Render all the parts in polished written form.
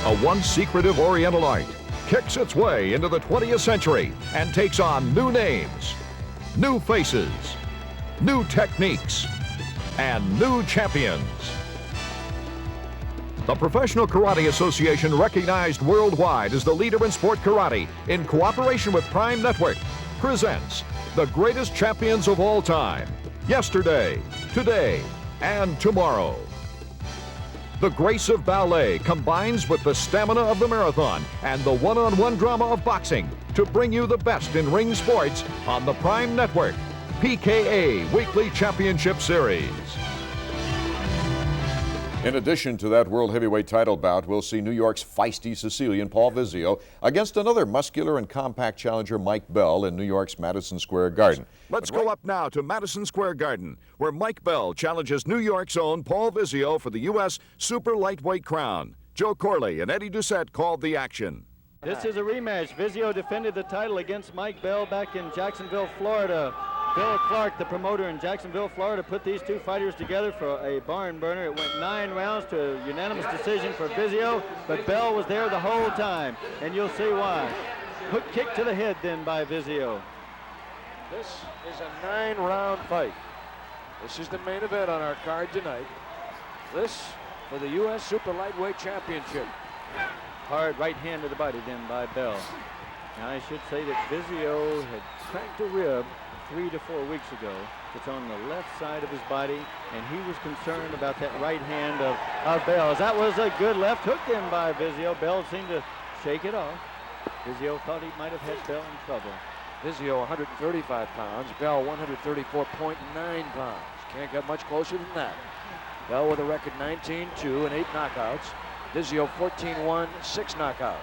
A once secretive Oriental art kicks its way into the 20th century and takes on new names, new faces, new techniques, and new champions. The Professional Karate Association, recognized worldwide as the leader in sport karate, in cooperation with Prime Network, presents the greatest champions of all time, yesterday, today, and tomorrow. The grace of ballet combines with the stamina of the marathon and the one-on-one drama of boxing to bring you the best in ring sports on the Prime Network, PKA Weekly Championship Series. In addition to that World Heavyweight title bout, we'll see New York's feisty Sicilian Paul Vizio against another muscular and compact challenger, Mike Bell, in New York's Madison Square Garden. Let's go up now to Madison Square Garden, where Mike Bell challenges New York's own Paul Vizio for the U.S. Super Lightweight crown. Joe Corley and Eddie Doucette called the action. This is a rematch. Vizio defended the title against Mike Bell back in Jacksonville, Florida. Bill Clark, the promoter in Jacksonville, Florida, put these two fighters together for a barn burner. It went 9 rounds to a unanimous decision for Vizio, but Bell was there the whole time, and you'll see why. Hook kick to the head then by Vizio. This is a 9-round fight. This is the main event on our card tonight. This for the U.S. Super Lightweight Championship. Hard right hand to the body then by Bell. Now I should say that Vizio had cracked a rib 3 to 4 weeks ago. It's on the left side of his body, and he was concerned about that right hand of Bell's. That was a good left hook in by Vizio. Bell seemed to shake it off. Vizio thought he might have had Bell in trouble. Vizio 135 pounds, Bell 134.9 pounds. Can't get much closer than that. Bell with a record 19-2 and 8 knockouts. Vizio 14-1, 6 knockouts.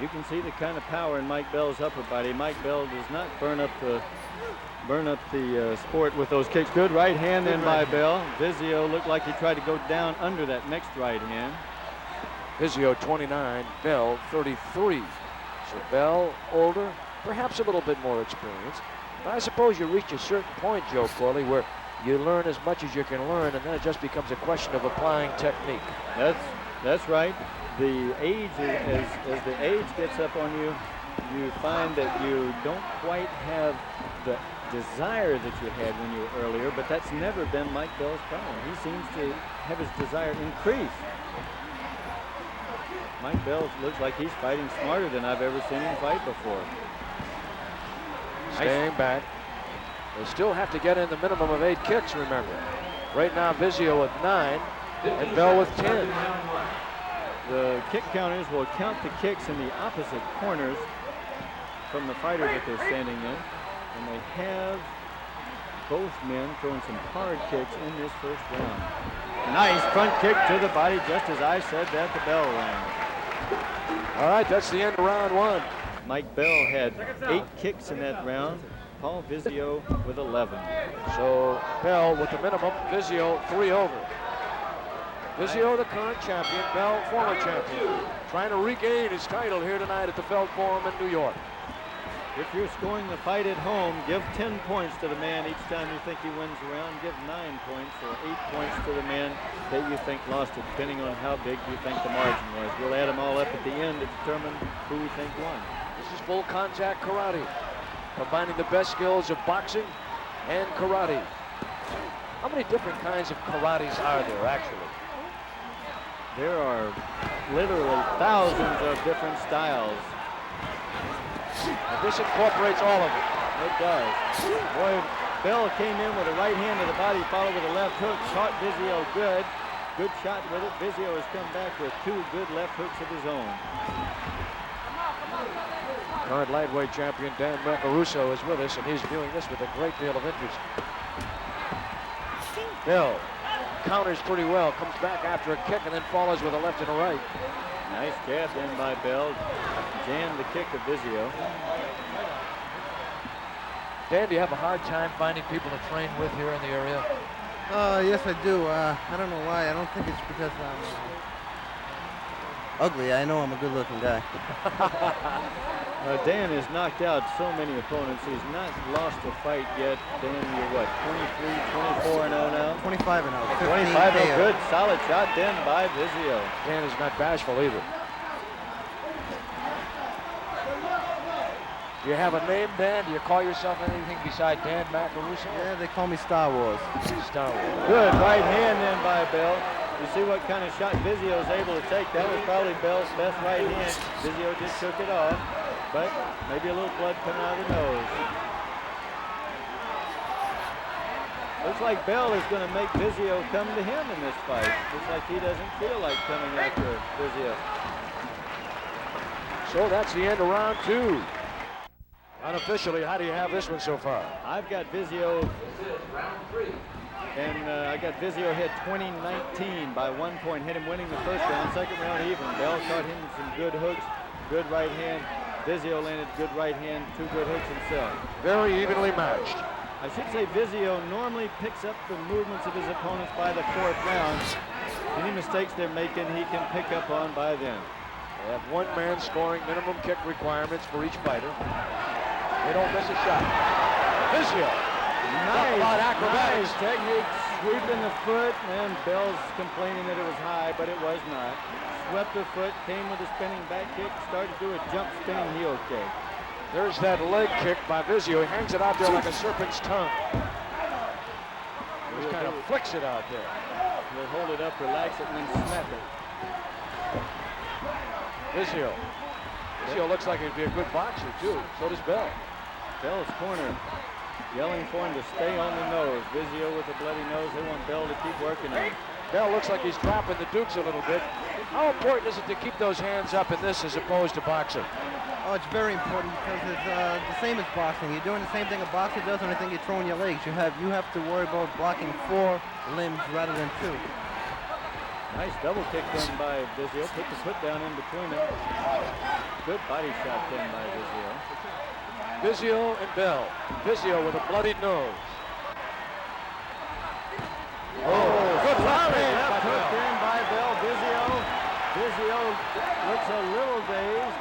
You can see the kind of power in Mike Bell's upper body. Mike Bell does not burn up the sport with those kicks. Good right hand in by Bell. Vizio looked like he tried to go down under that next right hand. Vizio 29, Bell 33. So Bell older, perhaps a little bit more experienced. But I suppose you reach a certain point, Joe Corley, where you learn as much as you can learn, and then it just becomes a question of applying technique. That's right. The age, as the age gets up on you, you find that you don't quite have the desire that you had when you were earlier, but that's never been Mike Bell's problem. He seems to have his desire increase. Mike Bell looks like he's fighting smarter than I've ever seen him fight before. Staying back. They still have to get in the minimum of 8 kicks, remember. Right now, Vizio with 9 and Bell with 10. The kick counters will count the kicks in the opposite corners from the fighter that they're standing in. And they have both men throwing some hard kicks in this first round. Nice front kick to the body, just as I said that, the bell rang. All right, that's the end of round 1. Mike Bell had 8 kicks in that round. Paul Vizio with 11. So Bell with the minimum, Vizio 3 over. Vizio, the current champion, Bell, former champion, trying to regain his title here tonight at the Feld Forum in New York. If you're scoring the fight at home, give 10 points to the man each time you think he wins a round. Give 9 points or 8 points to the man that you think lost it, depending on how big you think the margin was. We'll add them all up at the end to determine who we think won. This is full contact karate, combining the best skills of boxing and karate. How many different kinds of karates are there, actually? There are literally thousands of different styles. And this incorporates all of it. It does. Boy, Bell came in with a right hand to the body, followed with a left hook, caught Vizio good. Good shot with it. Vizio has come back with 2 good left hooks of his own. Current lightweight champion Dan Macaruso is with us, and he's viewing this with a great deal of interest. Bell counters pretty well, comes back after a kick, and then follows with a left and a right. Nice jab in by Bell. Jammed the kick of Vizio. Dan, do you have a hard time finding people to train with here in the area? Yes, I do. I don't know why. I don't think it's because I'm ugly. I know I'm a good-looking guy. Dan has knocked out so many opponents. He's not lost a fight yet. Dan, you're what, 23, 24-0 now? 25-0. 25-0, good, solid shot then by Vizio. Dan is not bashful either. Do you have a name, Dan? Do you call yourself anything beside Dan Macaruso? Yeah, they call me Star Wars. Star Wars. Good right hand then by Bell. You see what kind of shot Vizio is able to take. That was probably Bell's best right hand. Vizio just took it off, but maybe a little blood coming out of the nose. Looks like Bell is going to make Vizio come to him in this fight. Looks like he doesn't feel like coming after Vizio. So that's the end of round 2. Unofficially, how do you have this one so far? I've got Vizio, and I got Vizio ahead 20-19 by 1 point. Hit him winning the first round, second round even. Bell caught him some good hooks, good right hand. Vizio landed good right hand, 2 good hooks himself. Very evenly matched. I should say Vizio normally picks up the movements of his opponents by the 4th round. Any mistakes they're making, he can pick up on by then. They have one man scoring minimum kick requirements for each fighter. They don't miss a shot. Vizio. Nice technique, sweeping the foot, and Bell's complaining that it was high, but it was not. Swept the foot, came with a spinning back kick, started to do a jump spinning heel kick. There's that leg kick by Vizio. He hangs it out there like a serpent's tongue. He just kind of flicks it out there. He'll hold it up, relax it, and then snap it. Vizio looks like he'd be a good boxer, too. So does Bell. Bell's corner, yelling for him to stay on the nose. Vizio with a bloody nose. They want Bell to keep working on it. Bell looks like he's dropping the dukes a little bit. How important is it to keep those hands up in this as opposed to boxing? Oh, it's very important because it's the same as boxing. You're doing the same thing a boxer does, only thing you're throwing your legs. You have to worry about blocking 4 limbs rather than 2. Nice double kick done by Vizio. Put the foot down in between them. Good body shot done by Vizio. Vizio and Bell. Vizio with a bloodied nose. Good left hook in by Bell. Vizio looks a little dazed.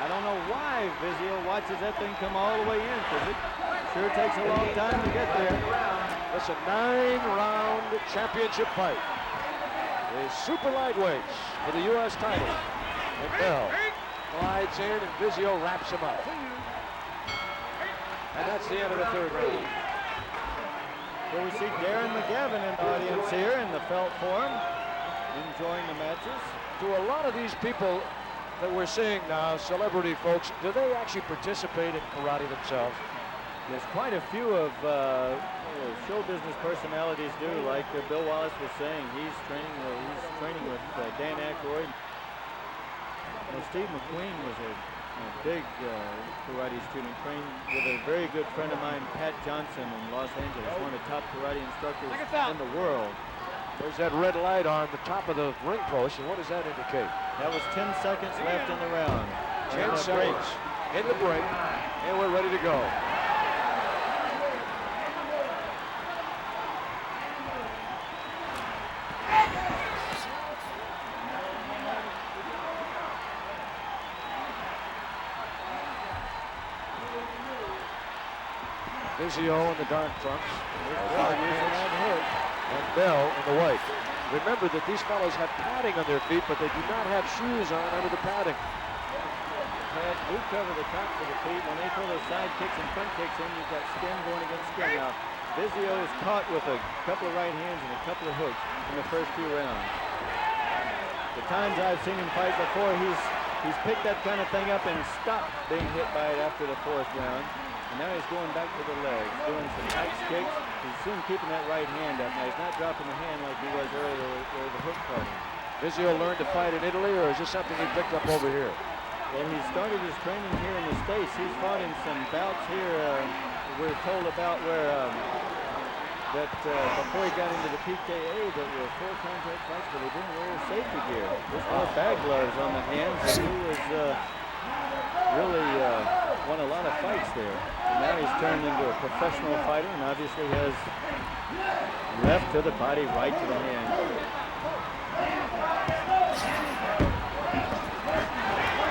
I don't know why Vizio watches that thing come all the way in, because it sure takes a long time to get there. It's a 9-round championship fight. The super lightweights for the U.S. title. And Bell glides in and Vizio wraps him up. And that's the end of the 3rd round. So we see Darren McGavin in the audience here in the felt form, enjoying the matches. To a lot of these people that we're seeing now, celebrity folks, do they actually participate in karate themselves? There's quite a few of show business personalities do, like Bill Wallace was saying. He's training with Dan Aykroyd. Steve McQueen was a big karate student, trained with a very good friend of mine, Pat Johnson, in Los Angeles, one of the top karate instructors in the world. There's that red light on the top of the ring post, and what does that indicate? That was 10 seconds left in the round. 10 seconds in the break, and we're ready to go. Vizio in the dark trunks. And Bell in the white. Remember that these fellows have padding on their feet, but they do not have shoes on under the padding. Pads do cover the tops of the feet. When they throw those side kicks and front kicks in, you've got skin going against skin. Now, Vizio is caught with a couple of right hands and a couple of hooks in the first few rounds. The times I've seen him fight before, he's picked that kind of thing up and stopped being hit by it after the 4th round. And now he's going back to the legs, doing some axe kicks. He's soon keeping that right hand up. Now he's not dropping the hand like he was earlier where the hook caught him. Vizio learned to fight in Italy, or is this something he picked up over here? Well, he started his training here in the States. He's fought in some bouts here. We're told about where before he got into the PKA, that were full contact fights, but he didn't wear safety gear. Just wore bag gloves on the hands, and he was really won a lot of fights there. And now he's turned into a professional fighter, and obviously has left to the body, right to the hand.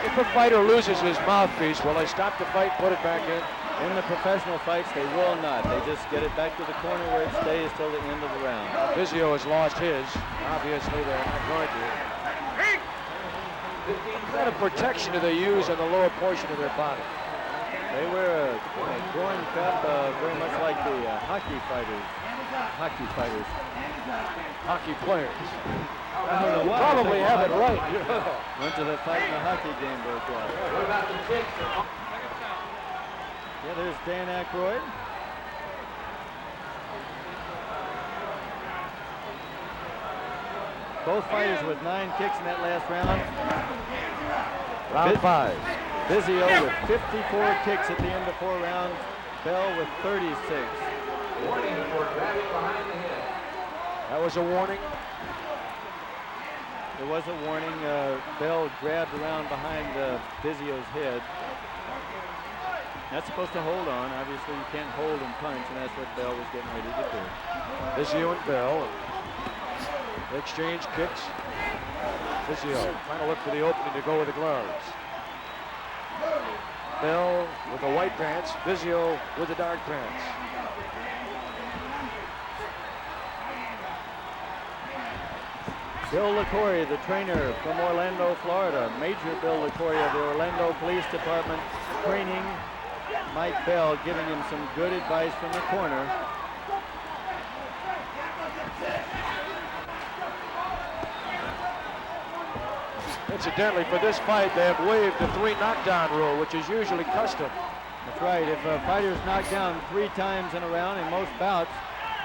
If a fighter loses his mouthpiece, will they stop the fight, put it back in? In the professional fights, they will not. They just get it back to the corner where it stays till the end of the round. Vizio has lost his. Obviously, they're not going to. What kind of protection do they use on the lower portion of their body? They wear a groin cup very much like the hockey fighters. Hockey players. I don't know why. Probably have it right. Went to the fight in the hockey game broke out. What about the kicks? Yeah, there's Dan Aykroyd. Both fighters with 9 kicks in that last round. Round 5. Vizio with 54 kicks at the end of 4 rounds. Bell with 36. Warning for grabbing behind the head. That was a warning. There was a warning. Bell grabbed around behind Vizio's head. That's supposed to hold on. Obviously, you can't hold and punch, and that's what Bell was getting ready to do. Vizio and Bell. They exchange kicks. Vizio trying to look for the opening to go with the gloves. Bell with the white pants. Vizio with the dark pants. Bill LaCoria, the trainer from Orlando, Florida. Major Bill LaCoria of the Orlando Police Department, training Mike Bell, giving him some good advice from the corner. Incidentally, for this fight, they have waived the 3 knockdown rule, which is usually custom. That's right. If a fighter is knocked down 3 times in a round in most bouts,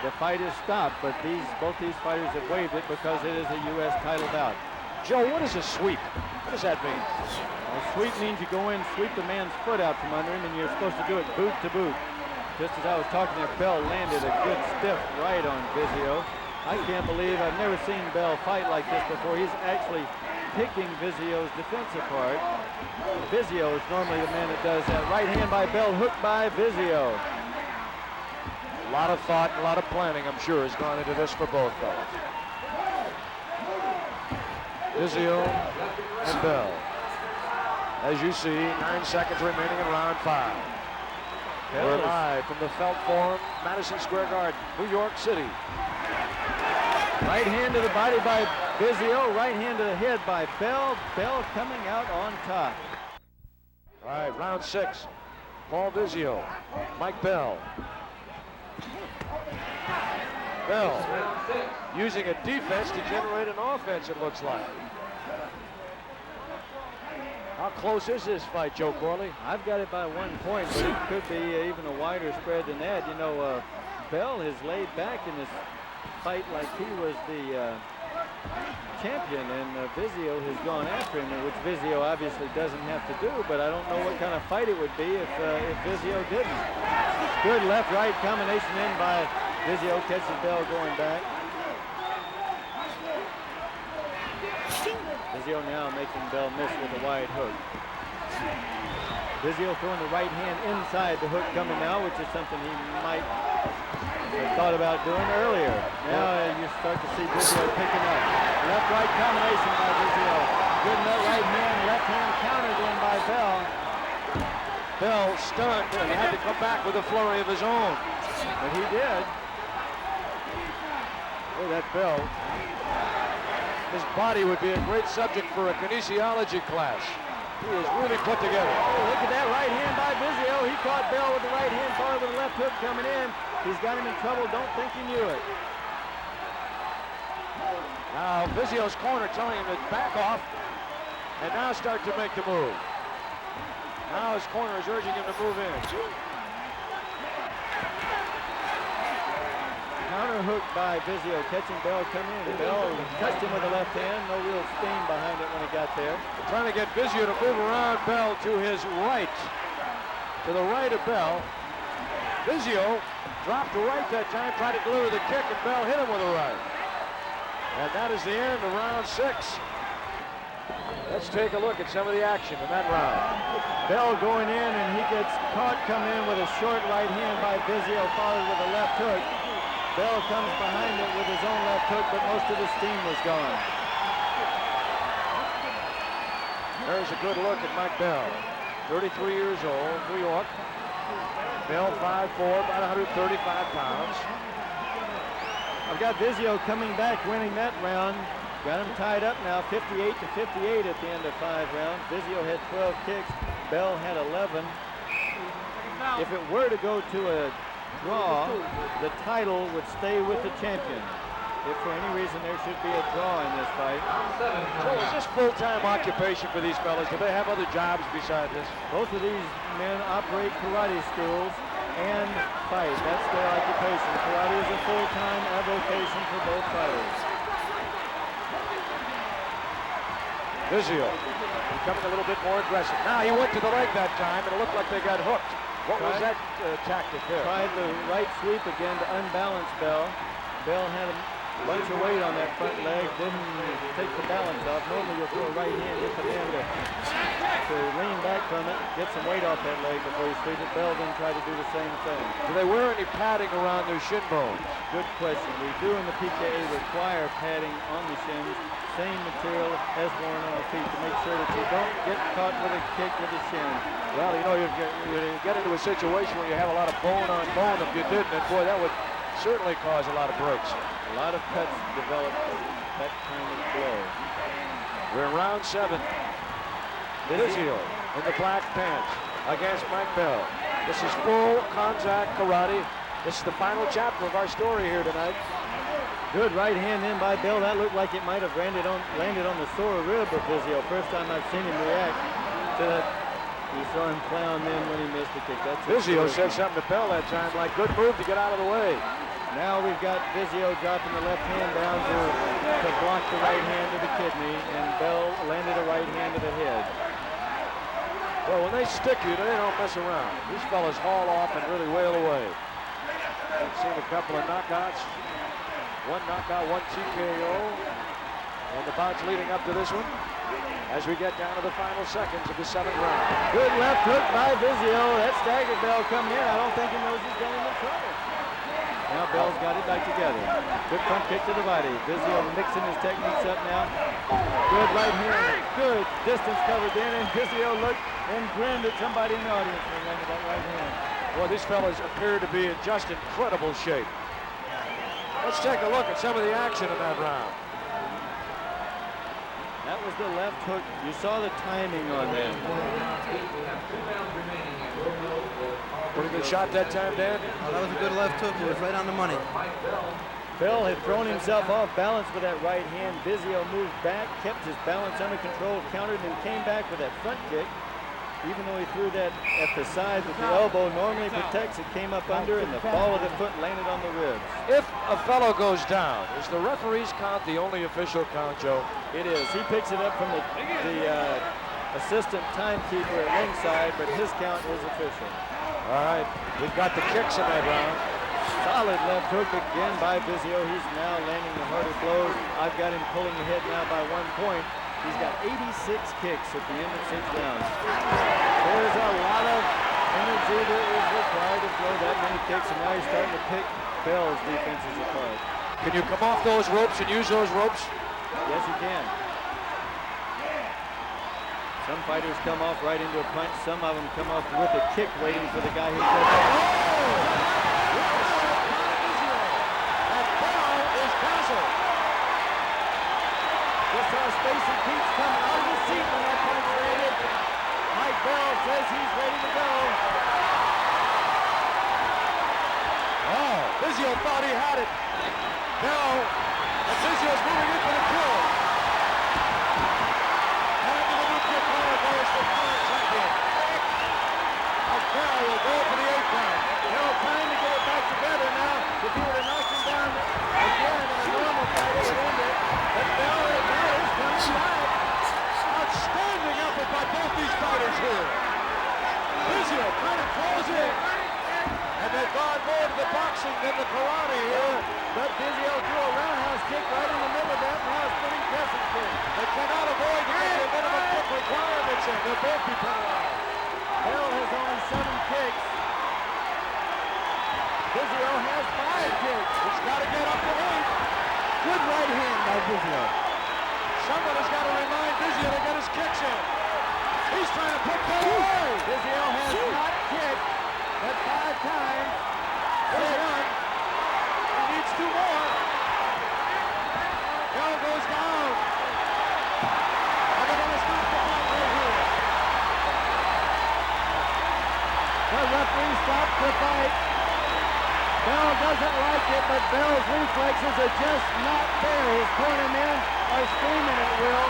the fight is stopped. But both these fighters have waived it because it is a U.S. title bout. Joe, what is a sweep? What does that mean? A sweep means you go in, sweep the man's foot out from under him, and you're supposed to do it boot to boot. Just as I was talking there, Bell landed a good stiff right on Vizio. I can't believe I've never seen Bell fight like this before. He's actually picking Vizio's defense apart. Vizio is normally the man that does that. Right hand by Bell, hooked by Vizio. A lot of thought, a lot of planning, I'm sure, has gone into this for both fellas. Vizio and Bell. As you see, 9 seconds remaining in round 5. We're live from the Felt Forum, Madison Square Garden, New York City. Right hand to the body by Vizio, right hand to the head by Bell. Bell coming out on top. All right, round 6. Paul Vizio, Mike Bell. Bell using a defense to generate an offense, it looks like. How close is this fight, Joe Corley? I've got it by 1 point, but it could be even a wider spread than that. You know, Bell has laid back in this fight like he was the champion, and Vizio has gone after him, which Vizio obviously doesn't have to do, but I don't know what kind of fight it would be if Vizio didn't. Good left-right combination in by Vizio, catches Bell going back. Vizio now making Bell miss with a wide hook. Vizio throwing the right hand inside the hook coming now, which is something he might have thought about doing earlier. Now you start to see Vizio picking up. Left-right combination by Vizio. Good right hand, left hand countered in by Bell. Bell stunned and had to come back with a flurry of his own. But he did. Look at that Bell. His body would be a great subject for a kinesiology class. He is really put together. Oh, look at that right hand by Vizio. He caught Bell with the right hand, followed with the left hook coming in. He's got him in trouble. Don't think he knew it. Now Vizio's corner telling him to back off and now start to make the move. Now his corner is urging him to move in. Counter hook by Vizio, catching Bell coming in. Bell touched him with the left hand. No real steam behind it when he got there. Trying to get Vizio to move around Bell to his right. To the right of Bell. Vizio dropped to right that time, tried to deliver the kick, and Bell hit him with a right. And that is the end of round 6. Let's take a look at some of the action in that round. Bell going in, and he gets caught coming in with a short right hand by Vizio, followed with a left hook. Bell comes behind it with his own left hook, but most of the steam was gone. There's a good look at Mike Bell. 33 years old, New York. Bell 5'4", about 135 pounds. I've got Vizio coming back, winning that round. Got him tied up now, 58 to 58 at the end of 5 rounds. Vizio had 12 kicks. Bell had 11. If it were to go to a draw, the title would stay with the champion. If for any reason there should be a draw in this fight. So is this full-time occupation for these fellas? Do they have other jobs besides this? Both of these men operate karate schools and fight. That's their occupation. Karate is a full-time avocation for both fighters. Vizio becoming a little bit more aggressive. Now he went to the leg that time, and it looked like they got hooked. What was that tactic there? Tried the right sweep again to unbalance Bell. Bell had a bunch of weight on that front leg, didn't take the balance off. Normally you'll throw a right hand, get the man to lean back from it, get some weight off that leg before you sweep it. Bell then tried to do the same thing. Do they wear any padding around their shin bones? Good question. We do in the PKA require padding on the shins, same material as worn on the feet to make sure that you don't get caught with a kick with the shin. Well, you know, you get into a situation where you have a lot of bone on bone. If you didn't, and boy, that would certainly cause a lot of breaks. A lot of cuts develop that kind of blow. We're in round 7. Vizio in the black pants against Mike Bell. This is full contact karate. This is the final chapter of our story here tonight. Good right hand in by Bell. That looked like it might have landed on the sore rib of Vizio. First time I've seen him react to that. You saw him clown then when he missed the kick. That's Vizio said something to Bell that time, like, good move to get out of the way. Now we've got Vizio dropping the left hand down to block the right hand to the kidney, and Bell landed a right hand to the head. Well, when they stick you, they don't mess around. These fellas haul off and really wail away. I've seen a couple of knockouts. One knockout, one TKO. And the bouts leading up to this one as we get down to the final seconds of the 7th round. Good left hook by Vizio. That staggered Bell coming in. I don't think he knows he's getting in trouble. Now Bell's got it back together. Good front kick to the body. Vizio mixing his techniques up now. Good right hand. Good distance covered in, and Vizio looked and grinned at somebody in the audience when he landed that right hand. Well, these fellas appear to be in just incredible shape. Let's take a look at some of the action in that round. That was the left hook. You saw the timing on that. Pretty good shot that time, Dan. Oh, that was a good left hook. It was right on the money. Bell had thrown himself off balance with that right hand. Vizio moved back, kept his balance under control, countered, and came back with that front kick. Even though he threw that at the side with the elbow, normally protects, it came up under, and the ball of the foot landed on the ribs. If a fellow goes down, is the referee's count the only official count, Joe? It is. He picks it up from the assistant timekeeper at ringside, but his count is official. All right, we've got the kicks in that round. Solid left hook again by Vizio. He's now landing the harder blows. I've got him pulling ahead now by 1 point. He's got 86 kicks at the end of 6 rounds. There's a lot of energy that is required to throw that many kicks, and now he's starting to pick Bell's defenses apart. Can you come off those ropes and use those ropes? Yes, you can. Some fighters come off right into a punch. Some of them come off with a kick waiting for the guy who said, oh! Just saw Stacy Keats come out of his seat when that punch landed. Mike Bell says he's ready to go. Oh, Vizio thought he had it. Bell, and Vizio's moving in for the kill. And the nuclear corner goes the current champion. And Bell will go for the 8th round. Bell trying to get it back together now. If he would have knocked him down again in a normal fight, it would end it. But Bell is coming back. Outstanding effort by both these fighters here. Vizio trying to close in. And they've gone more to the boxing than the karate here. But Vizio threw a roundhouse kick right in the middle of that. Now it's pretty impressive kick. They cannot avoid getting the minimum kick requirements in. They'll both be penalized. Bell has only 7 kicks. Vizio has 5 kicks. He's got to get up to 8. Good right hand by Vizio. Someone has got to remind Vizio to get his kicks in. He's trying to put Bell away. Vizio has not kicked but 5 times. There's 1. He needs 2 more. Bell goes down. And they're going to stop the fight right here. The referee's stops the fight. Bell doesn't like it, but Bell's reflexes are just not there. His cornermen are screaming at Will.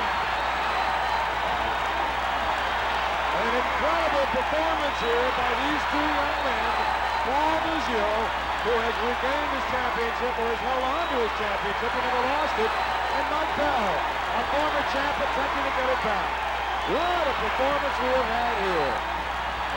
An incredible performance here by these two young men. Paul Vizio, who has regained his championship or has held on to his championship and never lost it, and Mike Bell, a former champ attempting to get it back. What a performance we have had here.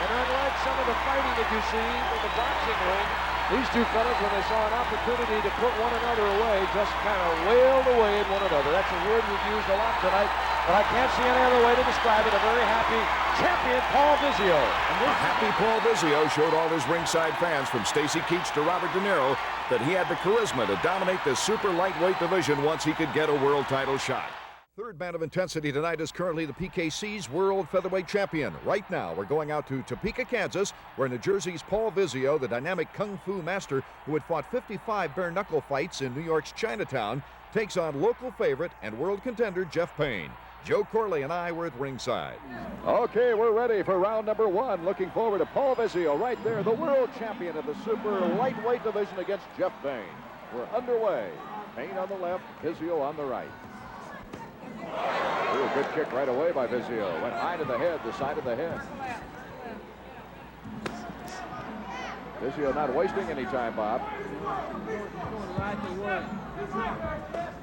And unlike some of the fighting that you see in the boxing ring, these two fellas, when they saw an opportunity to put one another away, just kind of wailed away at one another. That's a word we've used a lot tonight, but I can't see any other way to describe it. A very happy champion, Paul Vizio. A happy Paul Vizio showed all his ringside fans, from Stacy Keach to Robert De Niro, that he had the charisma to dominate the super lightweight division once he could get a world title shot. Third man of intensity tonight is currently the PKC's world featherweight champion. Right now, we're going out to Topeka, Kansas, where New Jersey's Paul Vizio, the dynamic kung fu master who had fought 55 bare-knuckle fights in New York's Chinatown, takes on local favorite and world contender Jeff Payne. Joe Corley and I were at ringside. Okay, we're ready for round number one. Looking forward to Paul Vizio right there, the world champion of the super lightweight division against Jeff Payne. We're underway. Payne on the left, Vizio on the right. Ooh, a good kick right away by Vizio. Went high to the head, the side of the head. Vizio not wasting any time, Bob. Going right to work.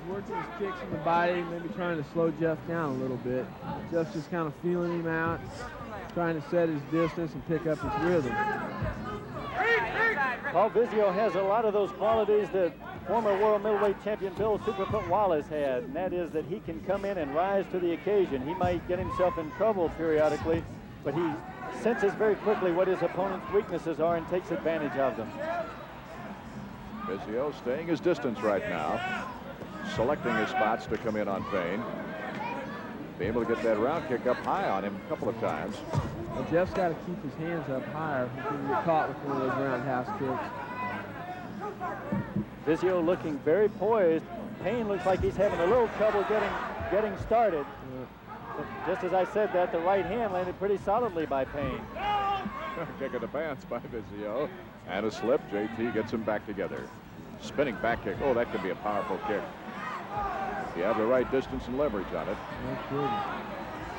Working his kicks in the body, maybe trying to slow Jeff down a little bit. Jeff's just kind of feeling him out, trying to set his distance and pick up his rhythm. Paul Vizio has a lot of those qualities that former world middleweight champion Bill Superfoot Wallace had, and that is that he can come in and rise to the occasion. He might get himself in trouble periodically, but he senses very quickly what his opponent's weaknesses are and takes advantage of them. Vizio staying his distance right now, selecting his spots to come in on Payne. Be able to get that round kick up high on him a couple of times. Well, Jeff's got to keep his hands up higher. He can get caught with one of those roundhouse kicks. Vizio looking very poised. Payne looks like he's having a little trouble getting started. But just as I said that, the right hand landed pretty solidly by Payne. Kick in the pants by Vizio. And a slip. JT gets him back together. Spinning back kick. Oh, that could be a powerful kick. You have the right distance and leverage on it.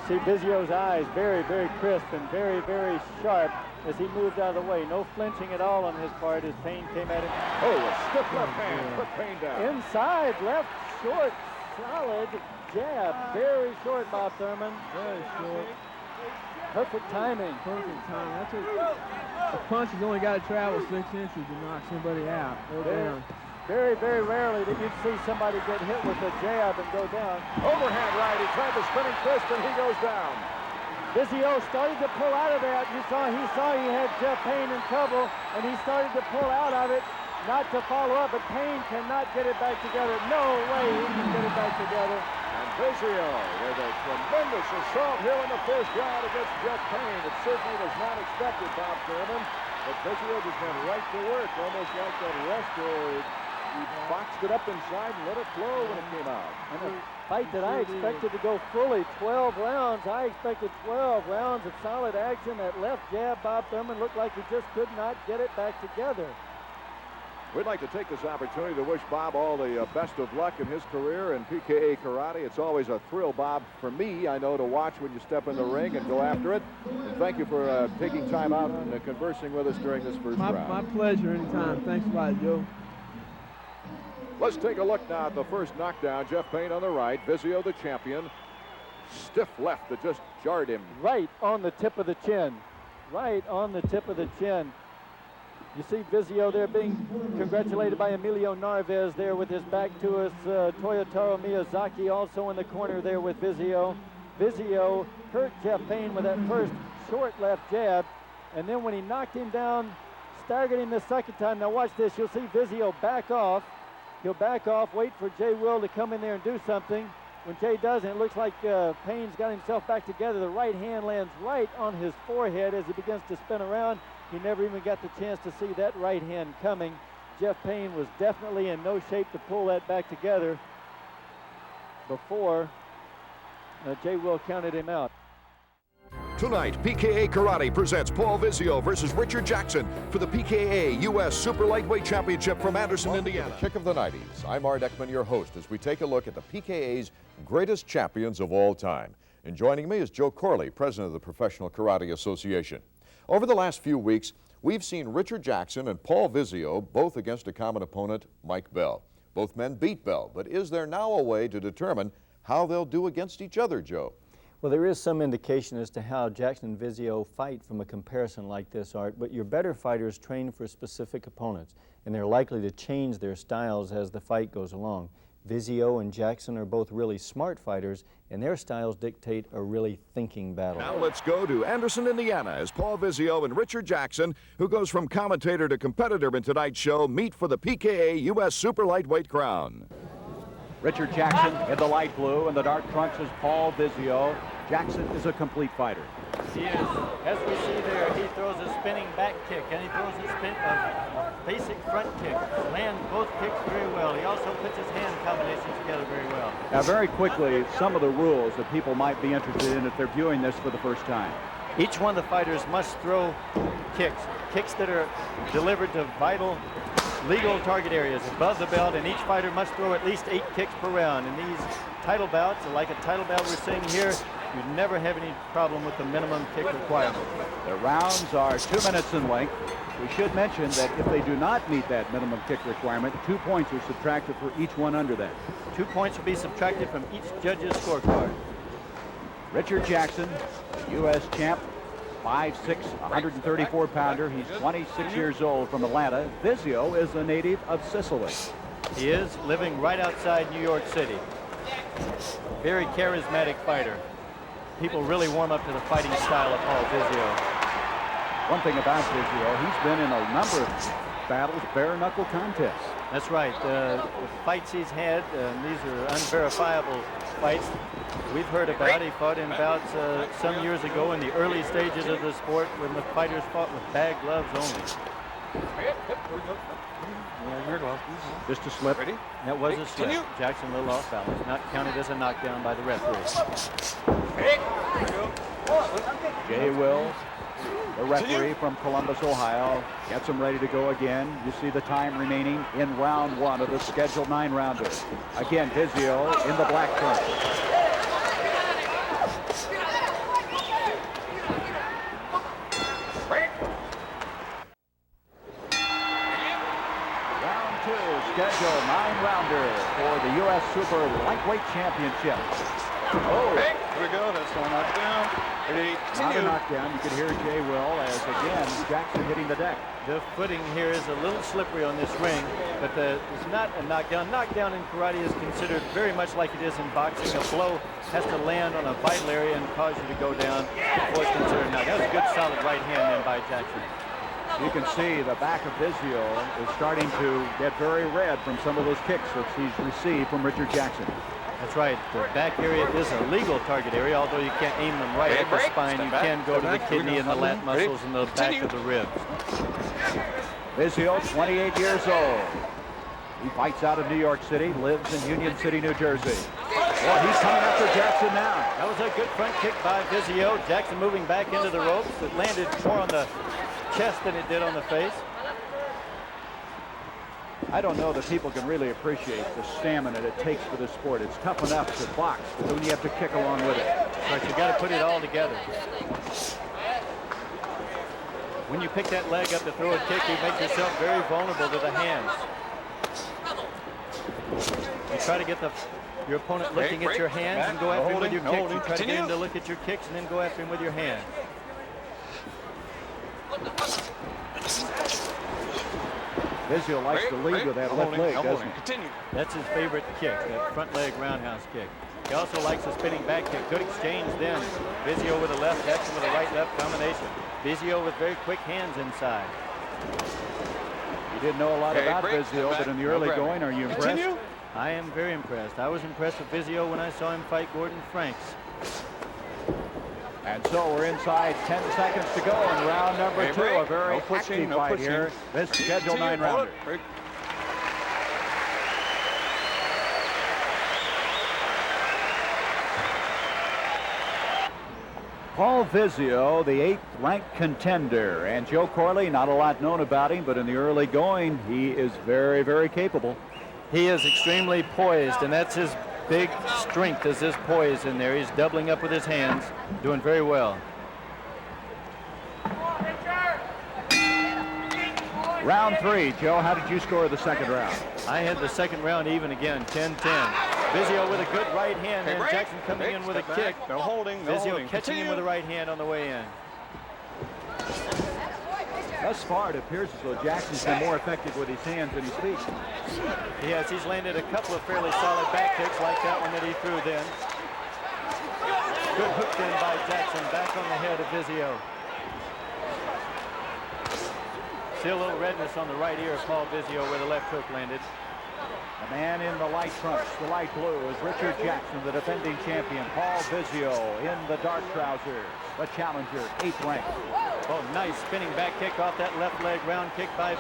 See Vizio's eyes very, very crisp and very, very sharp as he moved out of the way. No flinching at all on his part as Payne came at him. Oh, a stiff left hand. Put Payne down. Inside, left, short, solid jab. Very short, Bob Thurman. Very short. Perfect timing. Perfect timing. That's a punch has only got to travel 6 inches to knock somebody out or down. Very, very rarely that you'd see somebody get hit with a jab and go down. Overhand right. He tried the spinning fist and he goes down. Vizio started to pull out of that. He saw he had Jeff Payne in trouble, and he started to pull out of it, not to follow up, but Payne cannot get it back together. No way he can get it back together. And Vizio with a tremendous assault here in the first round against Jeff Payne. It certainly was not expected, Bob Thurman, but Vizio just went right to work, almost like that wrestler. He boxed it up inside and let it flow when it came out. And a fight that I expected to go fully 12 rounds. I expected 12 rounds of solid action. That left jab, Bob Thurman looked like he just could not get it back together. We'd like to take this opportunity to wish Bob all the best of luck in his career in PKA Karate. It's always a thrill, Bob, for me, I know, to watch when you step in the ring and go after it. And thank you for taking time out and conversing with us during this first round. My pleasure anytime. Thanks a lot, Joe. Let's take a look now at the first knockdown. Jeff Payne on the right, Vizio the champion. Stiff left that just jarred him. Right on the tip of the chin. Right on the tip of the chin. You see Vizio there being congratulated by Emilio Narvaez there with his back to us. Toyotaro Miyazaki also in the corner there with Vizio. Vizio hurt Jeff Payne with that first short left jab. And then when he knocked him down, staggered him the second time. Now watch this. You'll see Vizio back off. He'll back off, wait for Jay Will to come in there and do something. When Jay doesn't, it looks like Payne's got himself back together. The right hand lands right on his forehead as he begins to spin around. He never even got the chance to see that right hand coming. Jeff Payne was definitely in no shape to pull that back together before Jay Will counted him out. Tonight, PKA Karate presents Paul Vizio versus Richard Jackson for the PKA U.S. Super Lightweight Championship from Anderson, Indiana. Kick of the 90s. I'm Art Ekman, your host, as we take a look at the PKA's greatest champions of all time. And joining me is Joe Corley, president of the Professional Karate Association. Over the last few weeks, we've seen Richard Jackson and Paul Vizio both against a common opponent, Mike Bell. Both men beat Bell, but is there now a way to determine how they'll do against each other, Joe? Well, there is some indication as to how Jackson and Vizio fight from a comparison like this, Art, but your better fighters train for specific opponents, and they're likely to change their styles as the fight goes along. Vizio and Jackson are both really smart fighters, and their styles dictate a really thinking battle. Now let's go to Anderson, Indiana, as Paul Vizio and Richard Jackson, who goes from commentator to competitor in tonight's show, meet for the PKA U.S. Super Lightweight crown. Richard Jackson in the light blue, and the dark trunks is Paul Vizio. Jackson is a complete fighter. He is. As we see there, he throws a spinning back kick, and he throws a basic front kick. Lands both kicks very well. He also puts his hand combinations together very well. Now, very quickly, some of the rules that people might be interested in if they're viewing this for the first time. Each one of the fighters must throw kicks that are delivered to vital legal target areas above the belt, and each fighter must throw at least 8 kicks per round. In these title bouts, like a title bout we're seeing here, you never have any problem with the minimum kick requirement. The rounds are 2 minutes in length. We should mention that if they do not meet that minimum kick requirement, 2 points are subtracted for each one under that. 2 points will be subtracted from each judge's scorecard. Richard Jackson, U.S. champ, 5'6", 134-pounder. He's 26 years old, from Atlanta. Vizio is a native of Sicily. He is living right outside New York City. Very charismatic fighter. People really warm up to the fighting style of Paul Vizio. One thing about Vizio, he's been in a number of battles, bare-knuckle contests. That's right. The fights he's had, these are unverifiable fights we've heard about. He fought in bouts some years ago in the early stages of the sport when the fighters fought with bag gloves only. Just a slip. That was a slip. Jackson a little off balance. Not counted as a knockdown by the referee. Jay Will, the referee from Columbus, Ohio, gets him ready to go again. You see the time remaining in round 1 of the scheduled 9-rounder. Again, Vizio in the black trunks. Round 2, scheduled 9-rounder for the U.S. Super Lightweight Championship. Oh, here we go. That's not knocked down. Not a knockdown. You could hear Jay Will as, again, Jackson hitting the deck. The footing here is a little slippery on this ring, but it's not a knockdown. Knockdown in karate is considered very much like it is in boxing. A blow has to land on a vital area and cause you to go down before it's considered a knockdown. That was a good solid right hand then by Jackson. You can see the back of Vizio is starting to get very red from some of those kicks that he's received from Richard Jackson. That's right. The back area is a legal target area, although you can't aim them right at the spine. You can go to the kidney and the lat muscles and the back of the ribs. Vizio, 28 years old. He fights out of New York City, lives in Union City, New Jersey. Boy, he's coming after Jackson now. That was a good front kick by Vizio. Jackson moving back into the ropes. It landed more on the chest than it did on the face. I don't know that people can really appreciate the stamina it takes for this sport. It's tough enough to box, but then you have to kick along with it. But you got to put it all together. When you pick that leg up to throw a kick, you make yourself very vulnerable to the hands. You try to get your opponent looking at your hands and go after him with your kicks. You try to get him to look at your kicks and then go after him with your hands. Vizio likes to lead with that left leg, doesn't he? Continue. That's his favorite kick, that front leg roundhouse kick. He also likes a spinning back kick. Good exchange then. Vizio with a left, Jackson with a right-left combination. Vizio with very quick hands inside. You didn't know a lot about Vizio, but in the early going, are you impressed? I am very impressed. I was impressed with Vizio when I saw him fight Gordon Franks. And so we're inside 10 seconds to go in round number 2. A very active fight here. This scheduled 9-rounder. Paul Vizio, the 8th ranked contender. And Joe Corley, not a lot known about him, but in the early going, he is very, very capable. He is extremely poised, and that's his big strength, is his poise in there. He's doubling up with his hands, doing very well. Round 3. Joe, how did you score the second round? I had the second round even again, 10-10. Vizio with a good right hand, and Jackson coming in with a kick. No holding, no Vizio holding. catching him with a right hand on the way in. Thus far, it appears as though Jackson's been more effective with his hands than his feet. Yes, he's landed a couple of fairly solid back kicks like that one that he threw then. Good hook in by Jackson, back on the head of Vizio. See a little redness on the right ear of Paul Vizio where the left hook landed. The man in the light trunks, the light blue, is Richard Jackson, the defending champion. Paul Vizio in the dark trousers, the challenger, 8th ranked. Oh, nice spinning back kick off that left leg, round kick by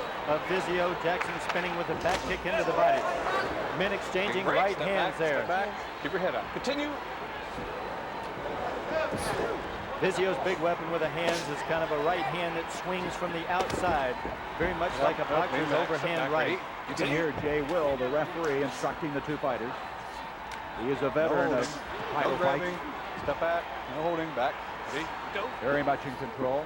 Vizio. Jackson spinning with a back kick into the body. Men exchanging right hands there. Step back. Keep your head up. Continue. Vizio's big weapon with the hands is kind of a right hand that swings from the outside, very much like a boxer's overhand right. You can hear Jay Will, the referee, instructing the two fighters. He is a veteran of title fights. Step back. No holding. Back. Ready? Go. Very much in control.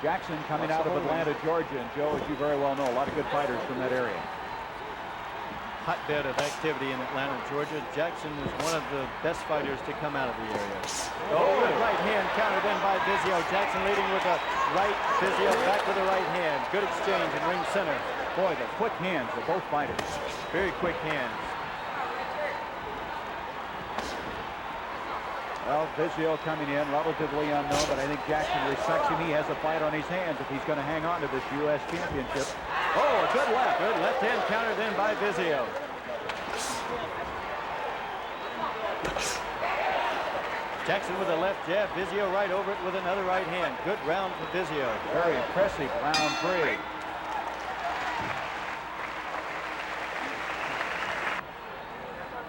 Jackson coming out of Atlanta, Georgia, and Joe, as you very well know, a lot of good fighters from that area. Hotbed of activity in Atlanta, Georgia. Jackson is one of the best fighters to come out of the area. Oh, good right hand countered in by Vizio. Jackson leading with a right, Vizio back with a right hand. Good exchange in ring center. Boy, the quick hands of both fighters. Very quick hands. Well, Vizio coming in, relatively unknown, but I think Jackson respects him. He has a fight on his hands if he's going to hang on to this U.S. championship. Oh, a good left. Good left hand countered in by Vizio. Jackson with a left jab. Vizio right over it with another right hand. Good round for Vizio. Very impressive round 3.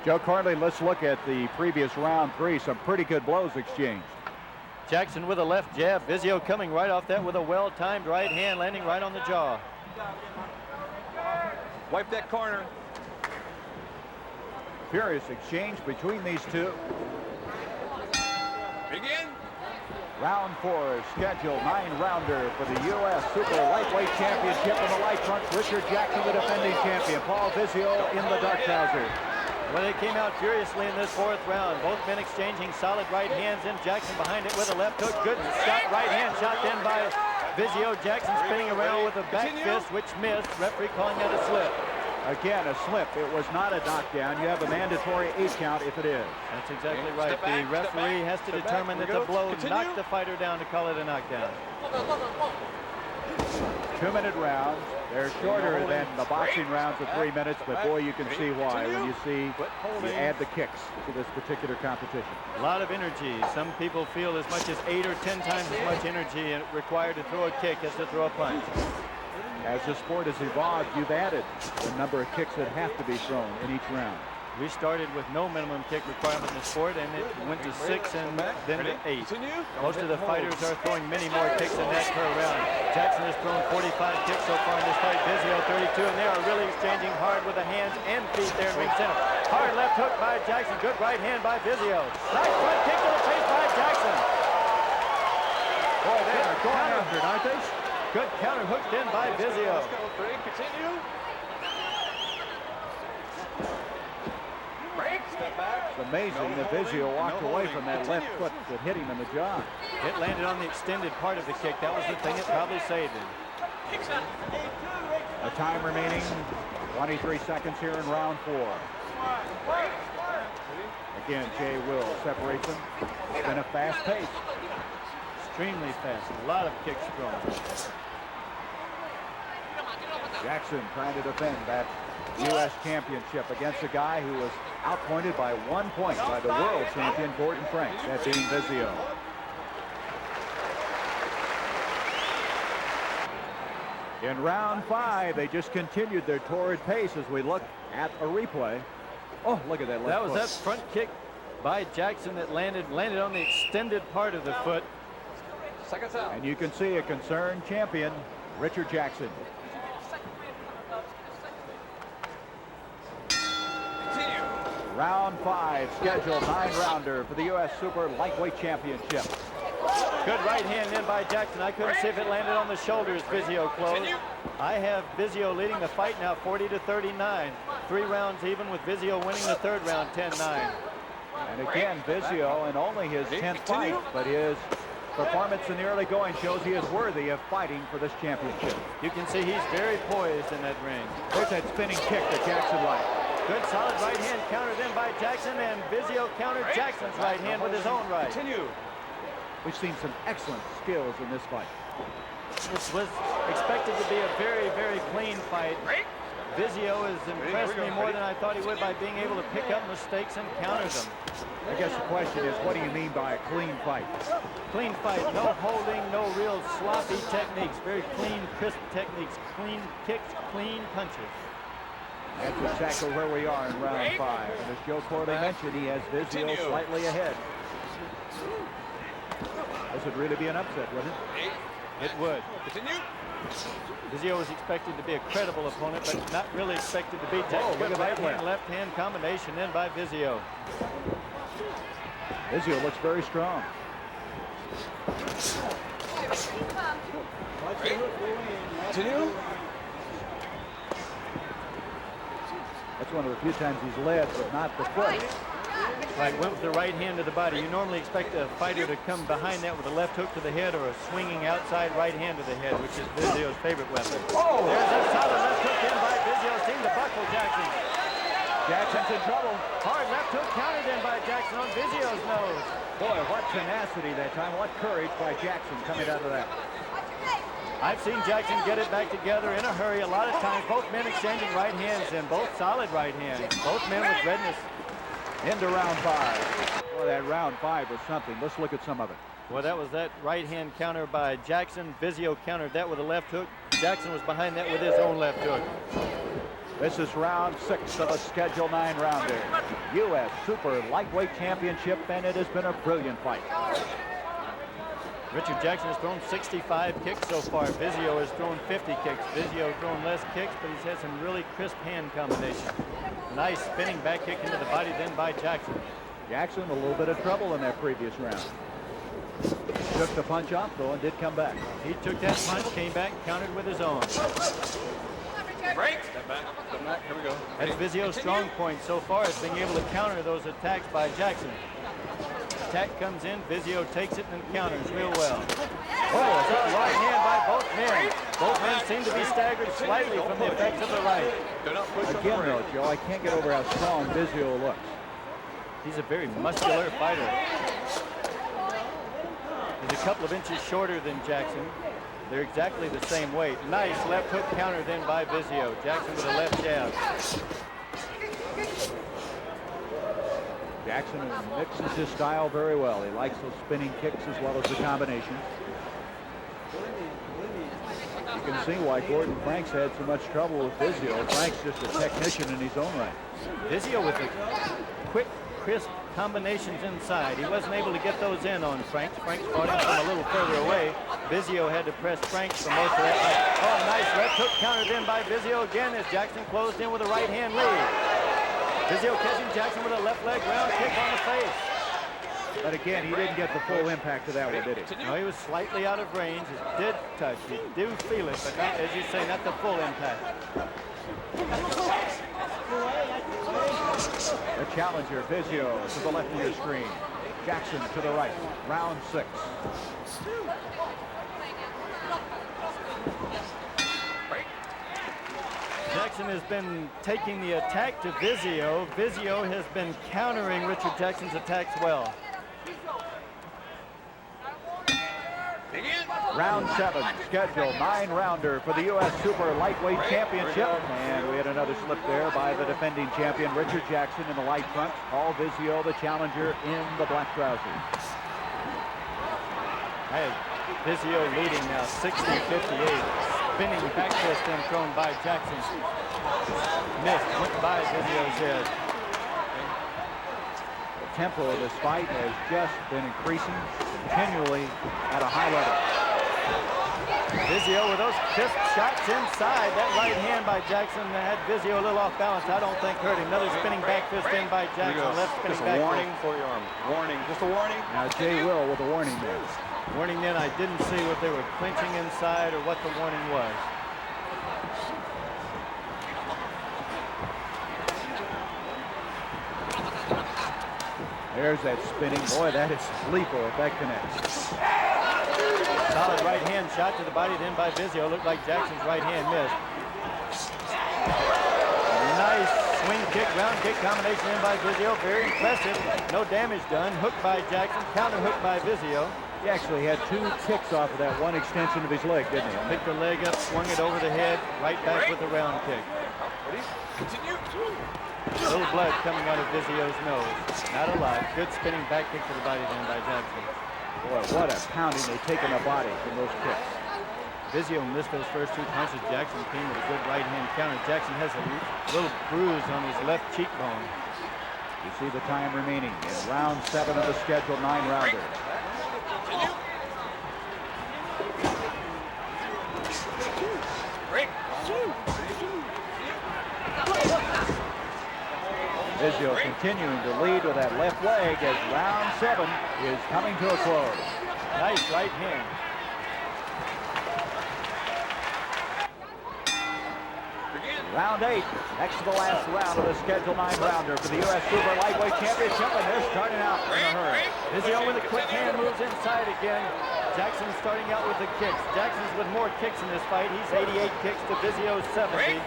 Joe Corley, let's look at the previous round 3. Some pretty good blows exchanged. Jackson with a left jab. Vizio coming right off that with a well-timed right hand, landing right on the jaw. Wipe that corner. Furious exchange between these two. Begin. Round 4 is scheduled 9-rounder for the U.S. Super Lightweight Championship in the light trunks. Richard Jackson, the defending champion. Paul Vizio in the dark trousers. Well, they came out furiously in this 4th round. Both men exchanging solid right hands in. Jackson behind it with a left hook. Good shot, right hand shot in by Vizio. Jackson spinning around with a back fist, which missed. Referee calling that a slip. Again, a slip. It was not a knockdown. You have a mandatory 8 count if it is. That's exactly right. The referee has to determine that the blow knocked the fighter down to call it a knockdown. 2-minute rounds. They're shorter than the boxing rounds of 3 minutes, but boy, you can see why when you add the kicks to this particular competition. A lot of energy. Some people feel as much as 8 or 10 times as much energy required to throw a kick as to throw a punch. As the sport has evolved, you've added the number of kicks that have to be thrown in each round. We started with no minimum kick requirement in the sport, and it went to 6 and then to 8. Most of the fighters are throwing many more kicks than that per round. Jackson has thrown 45 kicks so far in this fight. Vizio 32, and they are really exchanging hard with the hands and feet there in ring center. Hard left hook by Jackson. Good right hand by Vizio. Nice front kick to the face by Jackson. Boy, they are going after it, aren't they? Good counter hooked in by Vizio. Let's go, Craig. Continue. Step back. It's amazing that Vizio walked away from that left foot that hit him in the jaw. It landed on the extended part of the kick. That was the thing that probably saved him. The time remaining, 23 seconds here in round 4. Again, Jay Will separates them. It's been a fast pace. Extremely fast. A lot of kicks thrown. Jackson trying to defend that U.S. championship against a guy who was outpointed by 1 point by the world champion Gordon Frank, that being Vizio. In round 5, they just continued their torrid pace as we look at a replay. Oh, look at that left That was foot. that front kick by Jackson that landed on the extended part of the foot. Seconds out. And you can see a concerned champion, Richard Jackson. Continue. Round 5, scheduled 9-rounder for the U.S. Super Lightweight Championship. Good right hand in by Jackson. I couldn't see if it landed on the shoulders. Vizio closed. Continue. I have Vizio leading the fight now 40-39. 3 rounds even with Vizio winning the 3rd round 10-9. And again, Vizzio in only his 10th fight, but his performance in the early going shows he is worthy of fighting for this championship. You can see he's very poised in that ring. There's that spinning kick that Jackson liked. Good solid right hand countered in by Jackson, and Vizio countered Jackson's right hand with his own right. Continue. We've seen some excellent skills in this fight. This was expected to be a very, very clean fight. Vizio has impressed me more than I thought he would by being able to pick up mistakes and counter them. I guess the question is, what do you mean by a clean fight? Clean fight, no holding, no real sloppy techniques. Very clean, crisp techniques. Clean kicks, clean punches. That's exactly where we are in round 5. And as Joe Corley mentioned, he has Vizzio slightly ahead. This would really be an upset, wouldn't it? It would. Continue. Vizio was expected to be a credible opponent, but not really expected to beat Jackson. look at that Left hand combination in by Vizio. Vizzio looks very strong. Continue. That's one of the few times he's led, but not the foot. Right, went with the right hand to the body. You normally expect a fighter to come behind that with a left hook to the head or a swinging outside right hand to the head, which is Vizio's favorite weapon. Oh! There's a solid left hook in by Vizio. Seemed to buckle Jackson. Jackson's in trouble. Hard left hook countered in by Jackson on Vizio's nose. Boy, what tenacity that time. What courage by Jackson coming out of that. I've seen Jackson get it back together in a hurry a lot of times. Both men exchanging right hands and both solid right hands. Both men with redness. Into round 5. Well, that round 5 was something. Let's look at some of it. Well, that was that right hand counter by Jackson. Vizio countered that with a left hook. Jackson was behind that with his own left hook. This is round 6 of a Schedule 9-rounder. U.S. Super Lightweight Championship, and it has been a brilliant fight. Richard Jackson has thrown 65 kicks so far. Vizio has thrown 50 kicks. Vizio has thrown less kicks, but he's had some really crisp hand combinations. Nice spinning back kick into the body then by Jackson. Jackson a little bit of trouble in that previous round. Took the punch off, though, and did come back. He took that punch, came back, countered with his own. Break. Step back. Step back. Here we go. That's Vizio's strong point so far, is being able to counter those attacks by Jackson. Attack comes in, Vizio takes it and counters real well. Oh, it's a right hand by both men. Both men seem to be staggered slightly from the effects of the right. Again, though, Joe, I can't get over how strong Vizzio looks. He's a very muscular fighter. He's a couple of inches shorter than Jackson. They're exactly the same weight. Nice left hook counter then by Vizio. Jackson with a left jab. Jackson mixes his style very well. He likes those spinning kicks as well as the combinations. You can see why Gordon Franks had so much trouble with Vizzio. Frank's just a technician in his own right. Vizio with the quick, crisp combinations inside. He wasn't able to get those in on Franks. Franks fought him from a little further away. Vizio had to press Franks for most of that fight. Oh, nice left hook countered in by Vizio again as Jackson closed in with a right hand lead. Vizio catching Jackson with a left leg ground kick on the face. But again, he didn't get the full impact of that one, did he? No, he was slightly out of range. It did touch. You do feel it, but not, as you say, not the full impact. The challenger, Vizzio, to the left of your screen. Jackson to the right. Round 6. Jackson has been taking the attack to Vizio. Vizio has been countering Richard Jackson's attacks well. Round 7, scheduled 9-rounder for the U.S. Super Lightweight Championship. And we had another slip there by the defending champion, Richard Jackson, in the light front. Paul Vizzio, the challenger, in the black trousers. Vizio leading now, 60-58. Spinning back fist then thrown by Jackson. Missed, went by Vizio's head. tempo of this fight has just been increasing continually at a high level. Vizio with those crisp shots inside. That right hand by Jackson had Vizio a little off balance. I don't think hurt him. Another spinning back fist in by Jackson. Left spinning back warning fist. for your arm. Warning, just a warning. Now Jay Will with a warning there. Warning then, I didn't see what they were clinching inside or what the warning was. There's that spinning. Boy, that is lethal if that connects. Solid right hand shot to the body then by Vizio. Looked like Jackson's right hand missed. Nice swing kick, round kick combination in by Vizio. Very impressive. No damage done. Hooked by Jackson. Counter hooked by Vizio. He actually had 2 kicks off of that one extension of his leg, didn't he? Picked the leg up, swung it over the head, right back with the round kick. Ready? Continue. A little blood coming out of Vizio's nose. Not a lot. Good spinning back kick to the body then by Jackson. Boy, what a pounding they take in the body from those kicks. Vizio missed those first 2 punches. Jackson came with a good right hand counter. Jackson has a little bruise on his left cheekbone. You see the time remaining in round 7 of the scheduled 9-rounder. Vizio continuing to lead with that left leg as round 7 is coming to a close. Nice right hand. Round 8, next to the last round of the scheduled 9-rounder for the U.S. Super Lightweight Championship, and they're starting out in a hurry. Vizio with a quick hand moves inside again. Jackson starting out with the kicks. Jackson's with more kicks in this fight. He's 88 kicks to Vizio's 70.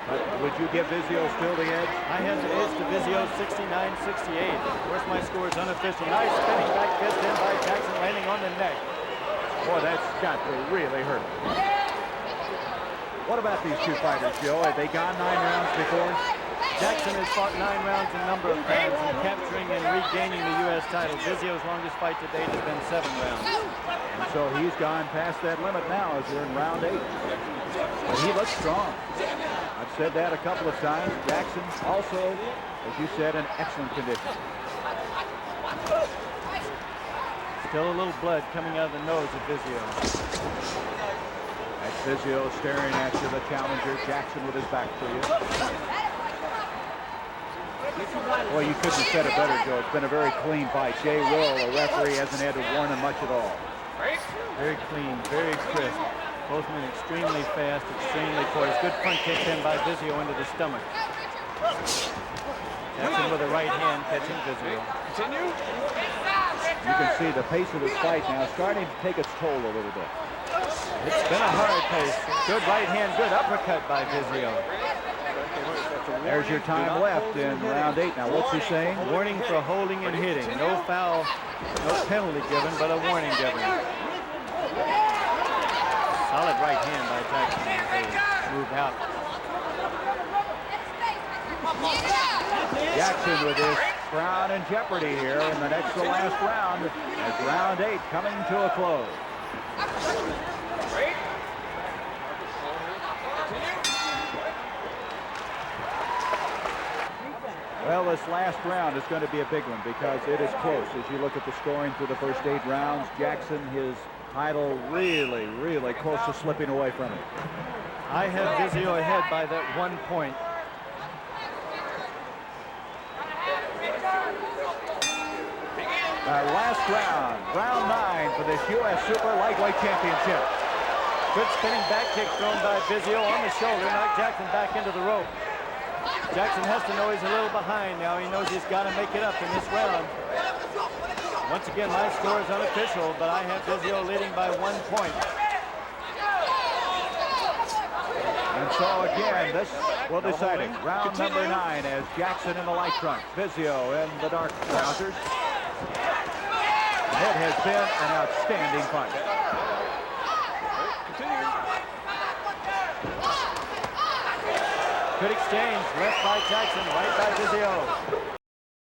But would you give Vizio still the edge? I have the edge to Vizio 69-68. Of course, my score is unofficial. Nice spinning back fist in by Jackson, landing on the neck. Boy, that's got to really hurt. What about these 2 fighters, Joe? Have they gone 9 rounds before? Jackson has fought 9 rounds a number of times in capturing and regaining the U.S. title. Vizio's longest fight to date has been 7 rounds. And so he's gone past that limit now as we're in round 8. But he looks strong. I've said that a couple of times. Jackson also, as you said, in excellent condition. Still a little blood coming out of the nose of Vizio. That's Vizio staring at you, the challenger. Jackson with his back to you. Well, you couldn't have said it better, Joe. It's been a very clean fight. Jay Will, a referee, hasn't had to warn him much at all. Very clean, very crisp. Both men extremely fast, extremely poised. Good front kick in by Vizio into the stomach. Jackson with a right hand catching Vizio. Continue. You can see the pace of this fight now starting to take its toll a little bit. It's been a hard pace. Good right hand, good uppercut by Vizio. There's your time left in round 8. Now, what's he saying? Warning for holding and hitting. No foul, no penalty given, but a warning given. Solid right hand by Jackson as they move out. Jackson with his crown in jeopardy here in the next to last round as round 8 coming to a close. Well, this last round is going to be a big one because it is close. As you look at the scoring through the first 8 rounds, Jackson, his title really, really close to slipping away from him. I have Vizio ahead by that 1 point. Last round, round 9 for this U.S. Super Lightweight Championship. Good spinning back kick thrown by Vizio on the shoulder, knocked Jackson back into the rope. Jackson has to know he's a little behind now. He knows he's got to make it up in this round. Once again, my score is unofficial, but I have Vizio leading by 1 point. And so again, this will decide it. Round number 9 as Jackson in the light trunks, Vizio in the dark trousers. It has been an outstanding fight. Good exchange, left by Jackson, right by Vizio.